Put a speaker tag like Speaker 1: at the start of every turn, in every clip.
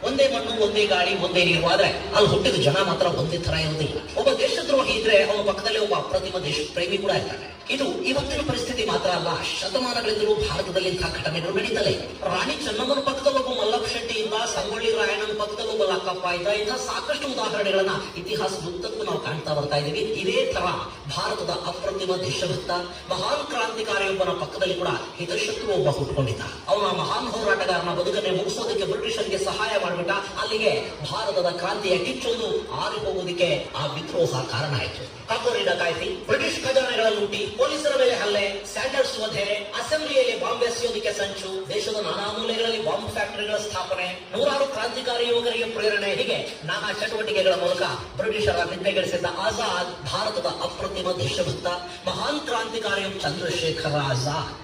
Speaker 1: ಒಂದೇ ಮಣ್ಣು, ಒಂದೇ ಗಾಳಿ, ಒಂದೇ ನೀರು. ಆದ್ರೆ ಅಲ್ಲಿ ಹುಟ್ಟಿದ ಜನ ಮಾತ್ರ ಒಂದೇ ತರ ಇರುವುದಿಲ್ಲ. ಒಬ್ಬ ದೇಶದ್ರೋಹಿ ಇದ್ರೆ ಅವನ ಪಕ್ಕದಲ್ಲಿ ಒಬ್ಬ ಅಪ್ರತಿಮ ದೇಶ ಪ್ರೇಮಿ ಕೂಡ ಇರ್ತಾನೆ. ಇದು ಇವತ್ತಿನ ಪರಿಸ್ಥಿತಿ ಮಾತ್ರ ಅಲ್ಲ, ಶತಮಾನಗಳಿಂದಲೂ ಭಾರತದಲ್ಲಿ ಇಂತಹ ಘಟನೆಗಳು ನಡೀತವೆ. ರಾಣಿ ಚೆನ್ನಮ್ಮನ ಪಕ್ಕದಲ್ಲಿ ಒಬ್ಬ ಮಲ್ಲಪ್ಪ ಶೆಟ್ಟಿ ಇದ್ದ, ಸಂಗೊಳ್ಳಿ ರಾಯಣ್ಣನ ಪಕ್ಕದಲ್ಲಿ ಒಬ್ಬ ಲಕ್ಕಪ್ಪ ಇದ್ದ. ಇಂತಹ ಸಾಕಷ್ಟು ಉದಾಹರಣೆಗಳನ್ನ ಇತಿಹಾಸದುದ್ದಕ್ಕೂ ನಾವು ಕಾಣ್ತಾ ಬರ್ತಾ ಇದ್ದೀವಿ. ಇದೇ ತರ ಭಾರತದ ಅಪ್ರತಿಮ ದೇಶಭಕ್ತ ಮಹಾನ್ ಕ್ರಾಂತಿಕಾರಿಯೊಬ್ಬನ ಪಕ್ಕದಲ್ಲಿ ಕೂಡ ಹಿತಶತ್ರು ಒಬ್ಬ ಹುಟ್ಟುಕೊಂಡಿದ್ದ. ಅವನ ಮಹಾನ್ ಹೋರಾಟಗಾರನ ಬದುಕನ್ನೇ ಮುಗಿಸೋದಕ್ಕೆ ಬ್ರಿಟಿಷರಿಗೆ ಸಹಾಯ ಮಾಡಿಬಿಟ್ಟ. ಅಲ್ಲಿಗೆ ಭಾರತದ ಕ್ರಾಂತಿಯ ಕಿಚ್ಚೊಂದು ಆರಿ ಹೋಗೋದಕ್ಕೆ ಆ ವಿದ್ರೋಹ ಕಾರಣ ಆಯಿತು. ಕಾಕೋರಿ ಡಕಾಯಿತಿ, ಬ್ರಿಟಿಷ್ ಖಜಾನೆಗಳ ಲೂಟಿ, ಪೊಲೀಸರ ಮೇಲೆ ಹಲ್ಲೆ, ಸ್ಯಾಂಡರ್ಸ್ ವಧೆ, ಅಸೆಂಬ್ಲಿಯಲ್ಲಿ ಬಾಂಬ್ ಎಸೆಯೋದಕ್ಕೆ ಸಂಚು, ದೇಶದ ನಾನಾ ಮೂಲೆಗಳಲ್ಲಿ ಬಾಂಬ್ ಫ್ಯಾಕ್ಟರಿಗಳ ಸ್ಥಾಪನೆ, ನೂರಾರು ಕ್ರಾಂತಿಕಾರಿ ಯುವಕರಿಗೆ ಪ್ರೇರಣೆ, ಹೀಗೆ ನಾನಾ ಚಟುವಟಿಕೆಗಳ ಮೂಲಕ ಬ್ರಿಟಿಷರ ನಿದ್ದೆಗೆಡಿಸಿದ್ದ ಆಜಾದ್ ಭಾರತದ ಅಪ್ರತಿಮ ದೇಶಭಕ್ತ ಮಹಾನ್ ಕ್ರಾಂತಿಕಾರಿ ಚಂದ್ರಶೇಖರ ಆಜಾದ್.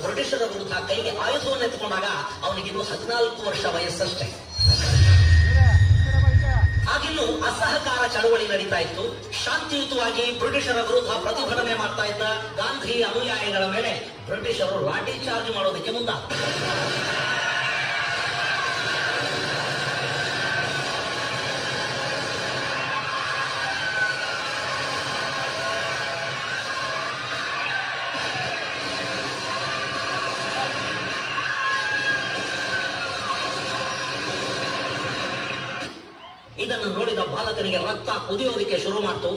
Speaker 1: ಬ್ರಿಟಿಷರ ವಿರುದ್ಧ ಕೈಗೆ ಆಯುಧವನ್ನು ಎತ್ತುಕೊಂಡಾಗ ಅವನಿಗಿನ್ನು 14 ವರ್ಷ ವಯಸ್ಸಷ್ಟೇ. ಆಗಿನ್ನೂ ಅಸಹಕಾರ ಚಳವಳಿ ನಡೀತಾ ಇತ್ತು. ಶಾಂತಿಯುತವಾಗಿ ಬ್ರಿಟಿಷರ ವಿರುದ್ಧ ಪ್ರತಿಭಟನೆ ಮಾಡ್ತಾ ಇದ್ದ ಗಾಂಧಿ ಅನುಯಾಯಿಗಳ ಮೇಲೆ ಬ್ರಿಟಿಷರು ಲಾಠಿ ಚಾರ್ಜ್ ಮಾಡೋದಕ್ಕೆ ಮುಂದಾಗ್ತಾರೆ. ಇದನ್ನು ನೋಡಿದ ಬಾಲಕನಿಗೆ ರಕ್ತ ಕುದಿಯೋದಕ್ಕೆ ಶುರು ಮಾಡ್ತು.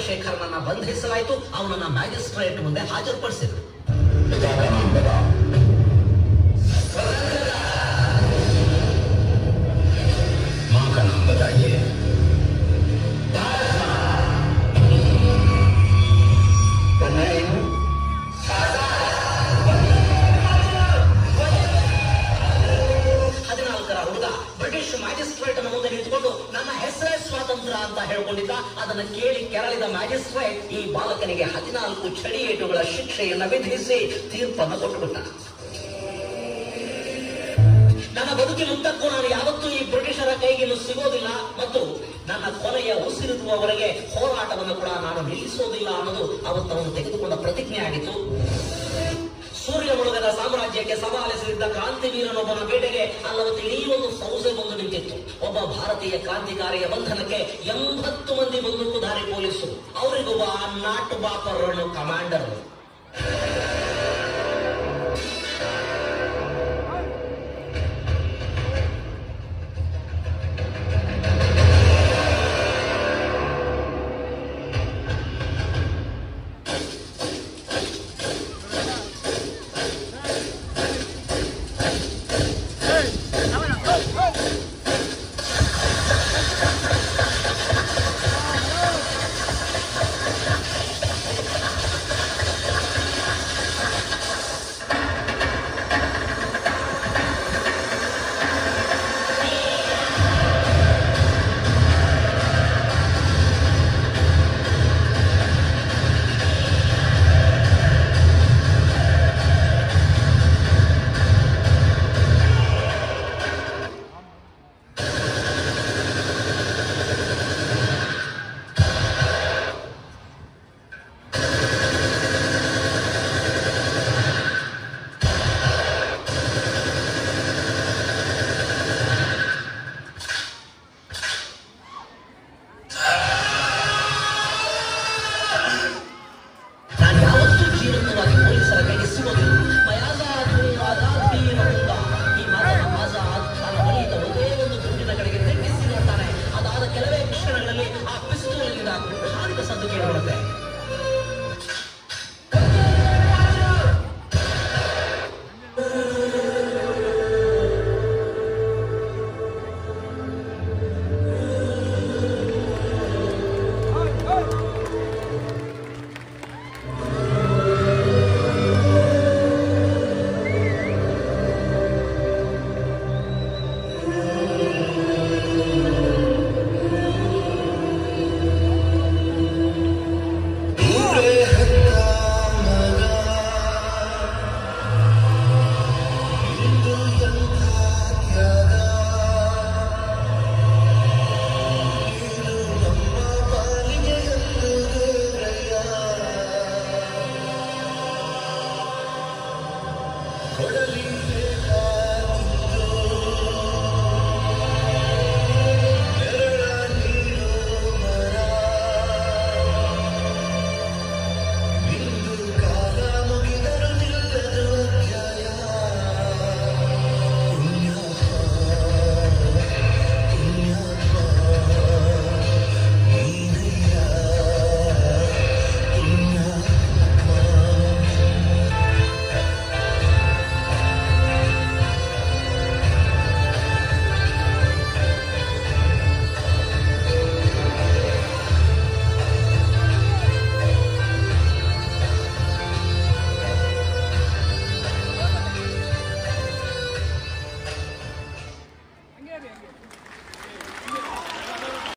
Speaker 1: ಚಂದ್ರಶೇಖರನನ್ನ ಬಂಧಿಸಲಾಯಿತು. ಅವನನ್ನ ಮ್ಯಾಜಿಸ್ಟ್ರೇಟ್ ಮುಂದೆ ಹಾಜರುಪಡಿಸಿದರು. ಬ್ರಿಟಿಷ್ ಮ್ಯಾಜಿಸ್ಟ್ರೇಟ್ ಅನ್ನು ಮುಂದೆ ನಿಂತುಕೊಂಡು ನನ್ನ ಹೆಸರೇ ಸ್ವಾತಂತ್ರ್ಯ ಅಂತ ಹೇಳ್ಕೊಂಡಿದ್ದ. ಅದನ್ನು ಕೇಳಿ ಕೆರಳಿದ ಮ್ಯಾಜಿಸ್ಟ್ರೇಟ್ ಈ ಬಾಲಕನಿಗೆ 14 ಚಡಿಯೇಟುಗಳ ಶಿಕ್ಷೆಯನ್ನು ವಿಧಿಸಿ ತೀರ್ಪನ್ನು ಕೊಟ್ಟುಬಿಟ್ಟ. ನನ್ನ ಬದುಕಿನುದ್ದಕ್ಕೂ ನಾನು ಯಾವತ್ತೂ ಈ ಬ್ರಿಟಿಷರ ಕೈಗಿನ್ನು ಸಿಗೋದಿಲ್ಲ ಮತ್ತು ನನ್ನ ಕೊನೆಯ ಉಸಿರಿರುವವರೆಗೆ ಹೋರಾಟವನ್ನು ಕೂಡ ನಾನು ನಿಲ್ಲಿಸೋದಿಲ್ಲ ಅನ್ನೋದು ಅವತ್ತು ಅವನು ತೆಗೆದುಕೊಂಡ ಪ್ರತಿಜ್ಞೆ ಆಗಿತ್ತು. ಸೂರ್ಯ ಮುಳುಗದ ಸಾಮ್ರಾಜ್ಯಕ್ಕೆ ಸವಾಲೆಸೆದಿದ್ದ ಕ್ರಾಂತಿವೀರನೊಬ್ಬನ ಬೇಟೆಗೆ ಅಲ್ಲವತ್ತು ಇಡೀ ಒಂದು ಫೌಜೆ ಬಂದು ನಿಂತಿತ್ತು. ಒಬ್ಬ ಭಾರತೀಯ ಕ್ರಾಂತಿಕಾರಿಯ ಬಂಧನಕ್ಕೆ 80 ಮಂದಿ ಬಂದೂಕುಧಾರಿ ಪೊಲೀಸರು, ಅವರಿಗೊಬ್ಬ ನಾಟ್ ಬಾಪರ್ ಕಮಾಂಡರ್.